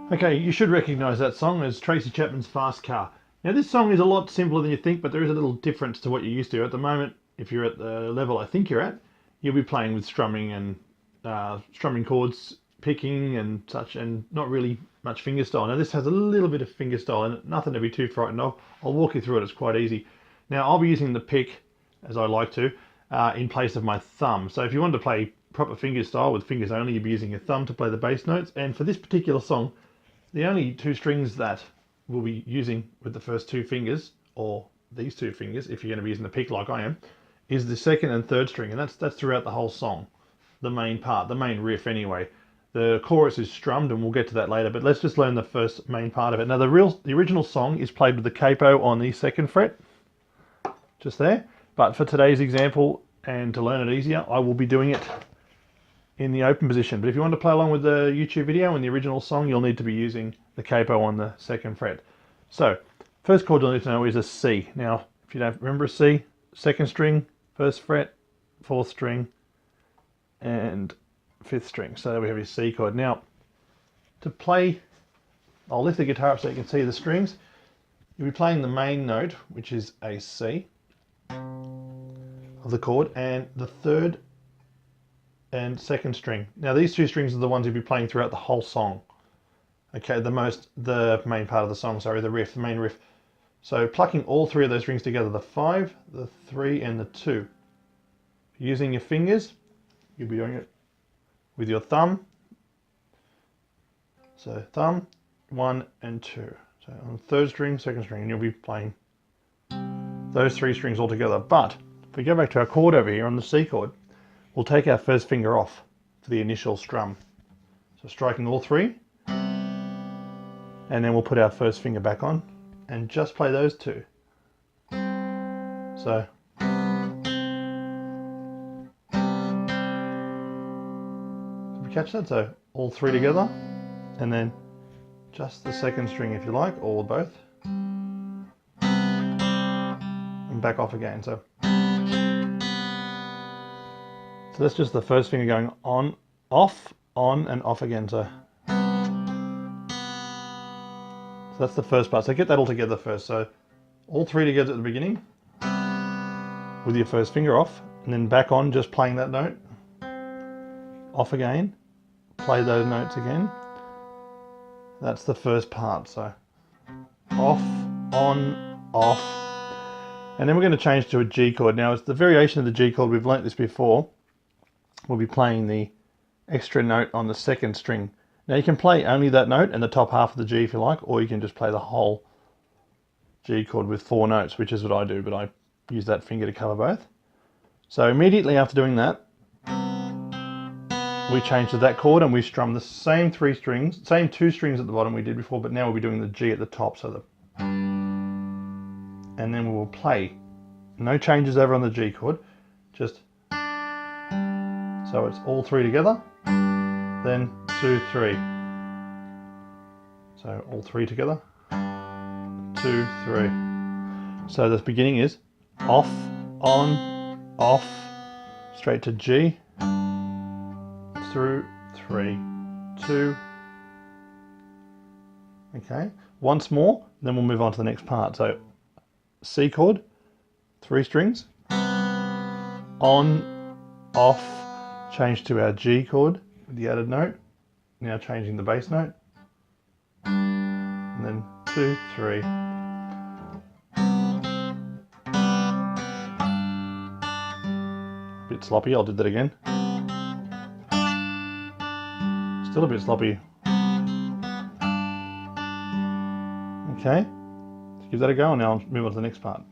Okay, you should recognise that song as Tracy Chapman's Fast Car. Now this song is a lot simpler than you think, but there is a little difference to what you're used to. At the moment, if you're at the level I think you're at, you'll be playing with strumming and strumming chords, picking and such, and not really much fingerstyle. Now this has a little bit of fingerstyle in it, nothing to be too frightened of. I'll walk you through it, it's quite easy. Now I'll be using the pick, as I like to, in place of my thumb. So if you want to play proper fingerstyle with fingers only, you'll be using your thumb to play the bass notes. And for this particular song, the only two strings that we'll be using with the first two fingers, or these two fingers, if you're going to be using the pick like I am, is the second and third string, and that's throughout the whole song. The main part, the main riff anyway. The chorus is strummed, and we'll get to that later, but let's just learn the first main part of it. Now the original song is played with the capo on the second fret, just there, but for today's example, and to learn it easier, I will be doing it in the open position. But if you want to play along with the YouTube video and the original song, you'll need to be using the capo on the second fret. So, first chord you'll need to know is a C. Now, if you don't remember a C, second string, first fret, fourth string, and fifth string. So there we have your C chord. Now, to play, I'll lift the guitar up so you can see the strings. You'll be playing the main note, which is a C of the chord, and the third and second string. Now these two strings are the ones you'll be playing throughout the whole song. Okay, the main part of the song, sorry, the riff, the main riff. So plucking all three of those strings together, the 5, the 3, and the 2. Using your fingers, you'll be doing it with your thumb. So thumb, 1 and 2. So on the third string, second string, and you'll be playing those three strings all together. But if we go back to our chord over here on the C chord, we'll take our first finger off for the initial strum. So striking all three, and then we'll put our first finger back on and just play those two. So, did we catch that? So all three together, and then just the second string if you like, or both, and back off again. So that's just the first finger going on, and off again. So that's the first part. So get that all together first. So all three together at the beginning with your first finger off, and then back on, just playing that note. Off again, play those notes again. That's the first part. So off, on, off. And then we're going to change to a G chord. Now it's the variation of the G chord. We've learnt this before. We'll be playing the extra note on the second string. Now you can play only that note and the top half of the G if you like, or you can just play the whole G chord with 4 notes, which is what I do, but I use that finger to cover both. So immediately after doing that, we change to that chord and we strum the same 3 strings, same 2 strings at the bottom we did before, but now we'll be doing the G at the top. So and then we will play. No changes over on the G chord, just so it's all 3 together, then 2, 3. So all 3 together, 2, 3. So the beginning is off, on, off, straight to G, through, 3, 2. Okay, once more, then we'll move on to the next part. So C chord, 3 strings, on, off, change to our G chord with the added note, now changing the bass note, and then 2, 3. A bit sloppy, I'll do that again. Still a bit sloppy. Okay, let's give that a go, and now I'll move on to the next part.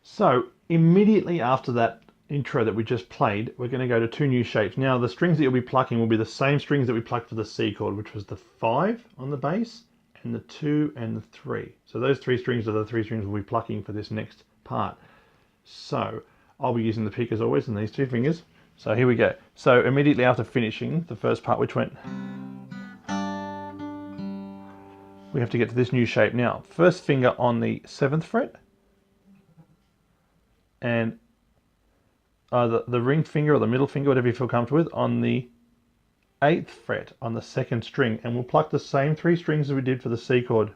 So immediately after that intro that we just played, we're going to go to 2 new shapes. Now the strings that you'll be plucking will be the same strings that we plucked for the C chord, which was the 5 on the bass, and the 2 and the 3. So those 3 strings are the 3 strings we'll be plucking for this next part. So I'll be using the pick as always, and these 2 fingers. So here we go. So immediately after finishing the first part, which went, we have to get to this new shape. Now, first finger on the 7th fret, and the ring finger or the middle finger, whatever you feel comfortable with, on the 8th fret on the 2nd string, and we'll pluck the same 3 strings as we did for the C chord.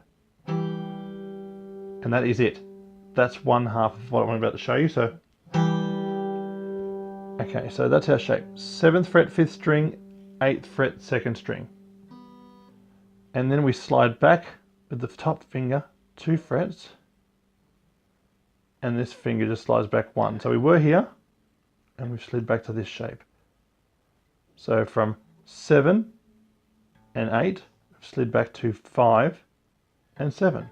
And that is it. That's one half of what I'm about to show you. So, okay, so that's our shape. 7th fret, 5th string, 8th fret, 2nd string. And then we slide back with the top finger 2 frets, and this finger just slides back 1. So we were here, and we've slid back to this shape. So from 7 and 8, we've slid back to 5 and 7.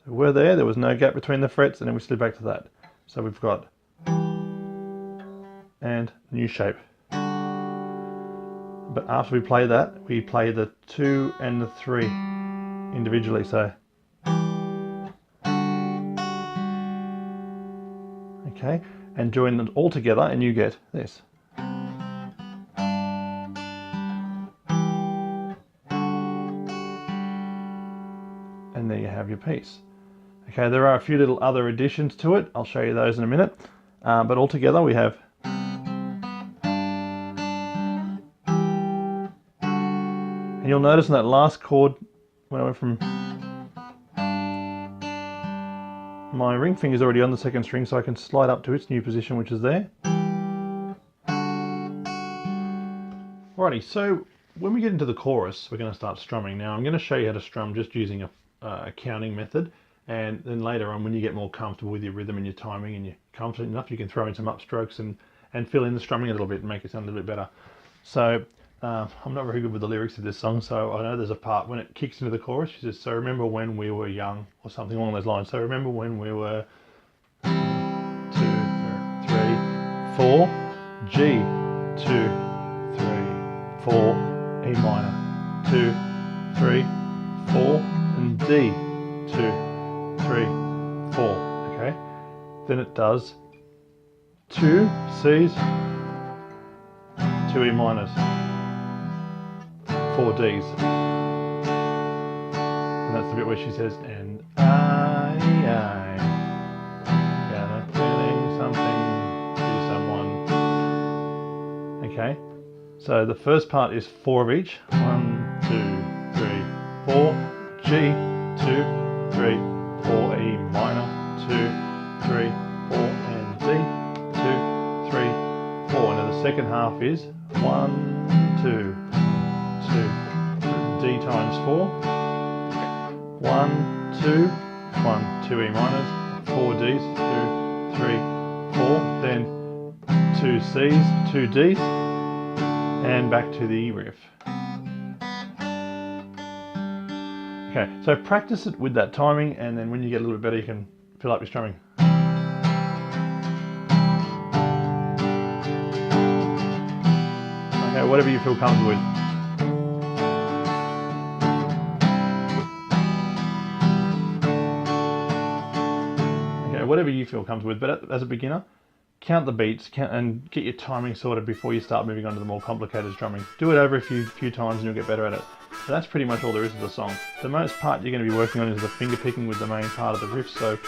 So we're there was no gap between the frets, and then we slid back to that. So we've got, and new shape. But after we play that, we play the 2 and the 3 individually. So, okay, and join them all together, and you get this. And there you have your piece. Okay, there are a few little other additions to it. I'll show you those in a minute. But all together we have. And you'll notice in that last chord, when I went from, my ring finger's already on the 2nd string, so I can slide up to its new position, which is there. Alrighty, so when we get into the chorus, we're going to start strumming. Now I'm going to show you how to strum just using a counting method, and then later on, when you get more comfortable with your rhythm and your timing and you're confident enough, you can throw in some upstrokes and fill in the strumming a little bit and make it sound a little bit better. So I'm not very good with the lyrics of this song, so I know there's a part when it kicks into the chorus. She says, "So remember when we were young," or something along those lines. So remember when we were 2, 3, 4, G, 2, 3, 4, E minor, 2, 3, 4, and D, 2, 3, 4. Okay, then it does 2 C's, 2 E minors, 4 Ds, and that's the bit where she says, "And I got a feeling something to someone." Okay, so the first part is 4 of each. 1, 2, 3, 4, G, 2, 3, 4, E minor, 2, 3, 4, and D, 2, 3, 4. And then the second half is 1, 2, 2, D times 4, 1, 2, 1, 2 E minors, 4 Ds, 2, 3, 4, then 2 Cs, 2 Ds, and back to the riff. Okay, so practice it with that timing, and then when you get a little bit better, you can fill up your strumming. Okay, whatever you feel comfortable with. Okay, whatever you feel comfortable with, but as a beginner, count the beats and get your timing sorted before you start moving on to the more complicated strumming. Do it over a few times and you'll get better at it. So that's pretty much all there is to the song. The most part you're going to be working on is the finger picking with the main part of the riff. So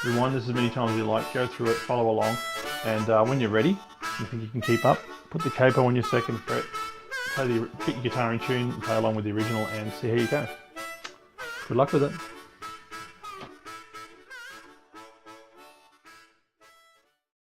rewind this as many times as you like, go through it, follow along, and when you're ready, you think you can keep up, put the capo on your 2nd fret, get your guitar in tune, play along with the original, and see how you go. Good luck with it.